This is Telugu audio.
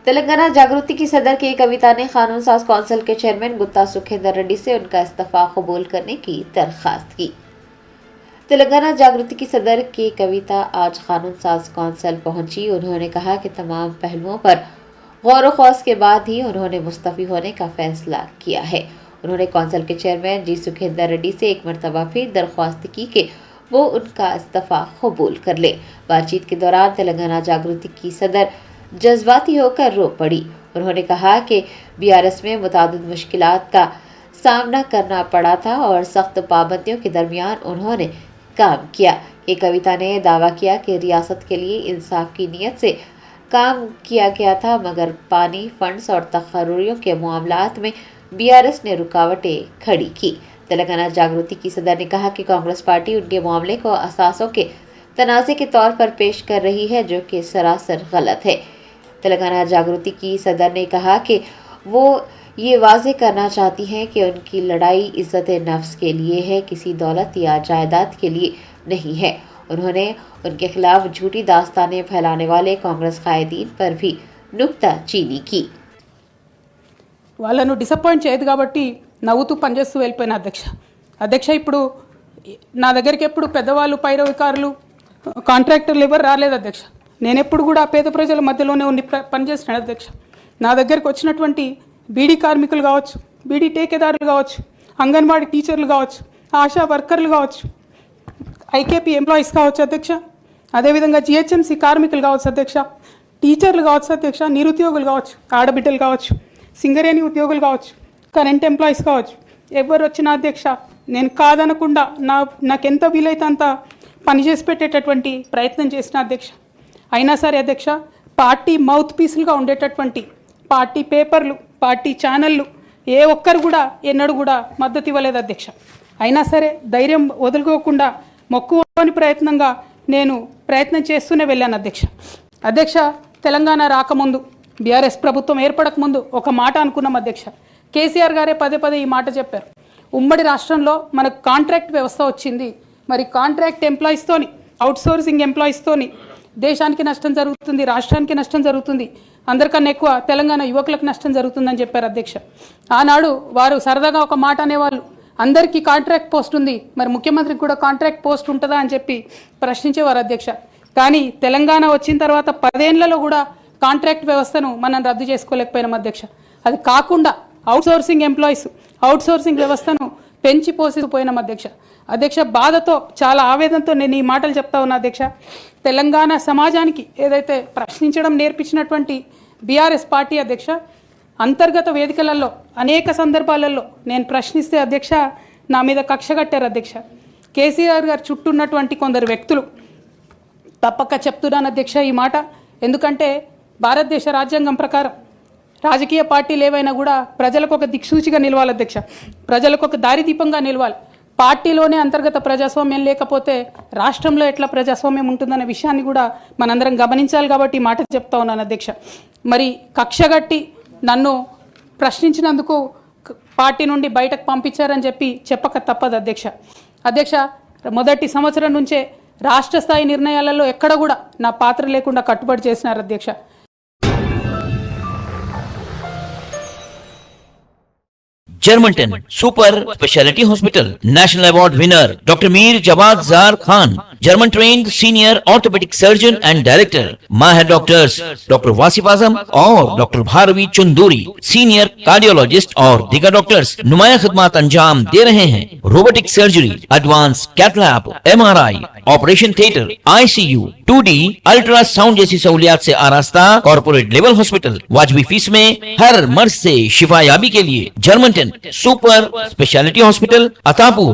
तेलंगाना जागृति की सदर के कविता ने कानून साज कौंसिल के चेयरमैन गुत्ता सुखेंदर रेड्डी से उनका इस्तीफा कबूल करने की दरखास्त की। तेलंगाना जागृति की सदर के कविता आज कानून साज कौंसिल पहुंची। उन्होंने कहा कि तमाम पहलुओं पर गौर ख़ौस के बाद ही उन्होंने मुस्तफ़ी होने का फैसला किया है। उन्होंने कौंसिल के चेयरमैन जी सुखेंदर रेड्डी से एक मरतबा फिर दरख्वास्त की कि वो उनका इस्तीफा कबूल कर ले। बातचीत के दौरान तेलंगाना जागृति की सदर जज्बाती होकर रो पड़ी। उन्होंने कहा कि बीआरएस में मुतादिद मुश्किलात का सामना करना पड़ा था और सख्त पाबंदियों के दरमियान उन्होंने काम किया। ये कविता ने दावा किया कि रियासत के लिए इंसाफ की नीयत से काम किया गया था, मगर पानी, फंड्स और तकर्रुरियों के मामलात में बीआरएस ने रुकावटें खड़ी की। तेलंगाना जागृति की सदर ने कहा कि कांग्रेस पार्टी उनके मामले को असासों के तनाज़े के तौर पर पेश कर रही है, जो कि सरासर गलत है। तेलंगाना जागृति की सदर ने कहा कि वो ये वाज़ेह करना चाहती हैं कि उनकी लड़ाई इज़्ज़त नफ्स के लिए है, किसी दौलत या जायदाद के लिए नहीं है। उन्होंने उनके खिलाफ झूठी दास्तानें फैलाने वाले कांग्रेस कायदीन पर भी नुक्ताचीनी की। వాళ్ళను డిసప్పాయింట్ చేయదు కాబట్టి నవ్వుతూ పనిచేస్తూ వెళ్ళిపోయిన అధ్యక్ష ఇప్పుడు నా దగ్గరికి ఎప్పుడు పెద్దవాళ్ళు, పైరవికారులు, కాంట్రాక్టర్లు ఎవరు రాలేదు అధ్యక్ష. నేను ఎప్పుడు కూడా పేద ప్రజల మధ్యలోనే ఉండి పనిచేస్తున్నాను అధ్యక్ష. నా దగ్గరికి వచ్చినటువంటి బీడీ కార్మికులు కావచ్చు, బీడీ టేకేదారులు కావచ్చు, అంగన్వాడీ టీచర్లు కావచ్చు, ఆశా వర్కర్లు కావచ్చు, ఐకేపీ ఎంప్లాయీస్ కావచ్చు అధ్యక్ష, అదేవిధంగా జిహెచ్ఎంసీ కార్మికులు కావచ్చు అధ్యక్ష, టీచర్లు కావచ్చు అధ్యక్ష, నిరుద్యోగులు కావచ్చు, ఆడబిడ్డలు కావచ్చు, సింగరేణి ఉద్యోగులు కావచ్చు, కరెంట్ ఎంప్లాయీస్ కావచ్చు, ఎవరు వచ్చిన అధ్యక్ష నేను కాదనకుండా నాకెంత వీలైతే అంత పనిచేసి పెట్టేటటువంటి ప్రయత్నం చేసిన అధ్యక్ష. అయినా సరే అధ్యక్ష, పార్టీ మౌత్ పీసులుగా ఉండేటటువంటి పార్టీ పేపర్లు, పార్టీ ఛానళ్ళు ఏ ఒక్కరు కూడా ఎన్నడూ కూడా మద్దతు ఇవ్వలేదు అధ్యక్ష. అయినా సరే ధైర్యం వదులుకోకుండా మొక్కువని ప్రయత్నంగా నేను ప్రయత్నం చేస్తూనే వెళ్ళాను అధ్యక్ష. తెలంగాణ రాకముందు, బీఆర్ఎస్ ప్రభుత్వం ఏర్పడకముందు ఒక మాట అనుకున్నాం అధ్యక్ష. కేసీఆర్ గారే పదే ఈ మాట చెప్పారు. ఉమ్మడి రాష్ట్రంలో మనకు కాంట్రాక్ట్ వ్యవస్థ వచ్చింది, మరి కాంట్రాక్ట్ ఎంప్లాయీస్తోని, అవుట్సోర్సింగ్ ఎంప్లాయీస్తోని దేశానికి నష్టం జరుగుతుంది, రాష్ట్రానికి నష్టం జరుగుతుంది, అందరికన్నా ఎక్కువ తెలంగాణ యువకులకు నష్టం జరుగుతుందని చెప్పారు అధ్యక్ష. ఆనాడు వారు సరదాగా ఒక మాట అనేవాళ్ళు, అందరికీ కాంట్రాక్ట్ పోస్ట్ ఉంది, మరి ముఖ్యమంత్రికి కూడా కాంట్రాక్ట్ పోస్ట్ ఉంటుందా అని చెప్పి ప్రశ్నించేవారు అధ్యక్ష. కానీ తెలంగాణ వచ్చిన తర్వాత 10 ఏళ్లలో కూడా కాంట్రాక్ట్ వ్యవస్థను మనం రద్దు చేసుకోలేకపోయినాం అధ్యక్ష. అది కాకుండా అవుట్సోర్సింగ్ ఎంప్లాయీస్, అవుట్సోర్సింగ్ వ్యవస్థను పెంచి పోసిపోయినాం అధ్యక్ష. బాధతో, చాలా ఆవేదనతో నేను ఈ మాటలు చెప్తా ఉన్నా అధ్యక్ష. తెలంగాణ సమాజానికి ఏదైతే ప్రశ్నించడం నేర్పించినటువంటి బీఆర్ఎస్ పార్టీ అధ్యక్ష, అంతర్గత వేదికలలో అనేక సందర్భాలలో నేను ప్రశ్నిస్తే అధ్యక్ష నా మీద కక్ష కట్టారు అధ్యక్ష. కేసీఆర్ గారు చుట్టూ ఉన్నటువంటి కొందరు వ్యక్తులు, తప్పక చెప్తున్నాను అధ్యక్ష ఈ మాట, ఎందుకంటే భారతదేశ రాజ్యాంగం ప్రకారం రాజకీయ పార్టీలు ఏవైనా కూడా ప్రజలకు ఒక దిక్సూచిగా నిలవాలి అధ్యక్ష, ప్రజలకు ఒక దారిదీపంగా నిలవాలి. పార్టీలోనే అంతర్గత ప్రజాస్వామ్యం లేకపోతే రాష్ట్రంలో ఎట్లా ప్రజాస్వామ్యం ఉంటుందనే విషయాన్ని కూడా మనందరం గమనించాలి. కాబట్టి ఈ మాట చెప్తా ఉన్నాను అధ్యక్ష. మరి కక్షగట్టి నన్ను ప్రశ్నించినందుకు పార్టీ నుండి బయటకు పంపించారని చెప్పక తప్పదు అధ్యక్ష. మొదటి సంవత్సరం నుంచే రాష్ట్ర స్థాయి నిర్ణయాలలో ఎక్కడ కూడా నా పాత్ర లేకుండా కట్టుబడి చేసినారు అధ్యక్ష. Germanten super speciality hospital national award winner doctor Mir Jawad Zar Khan, German trained senior orthopedic surgeon and director, माहिर डॉक्टर्स डॉक्टर वासिफ आजम और doctor Bharavi Chanduri, senior cardiologist और दीगर डॉक्टर्स नुमाया खिदमत अंजाम दे रहे हैं। Robotic surgery, advance cath lab, MRI, operation theatre, ICU, 2D ultrasound जैसी सहूलियात से आरास्ता कॉर्पोरेट लेवल हॉस्पिटल, वाजबी फीस में हर मर्ज से शिफायाबी के लिए Germanton super speciality hospital, Attapur.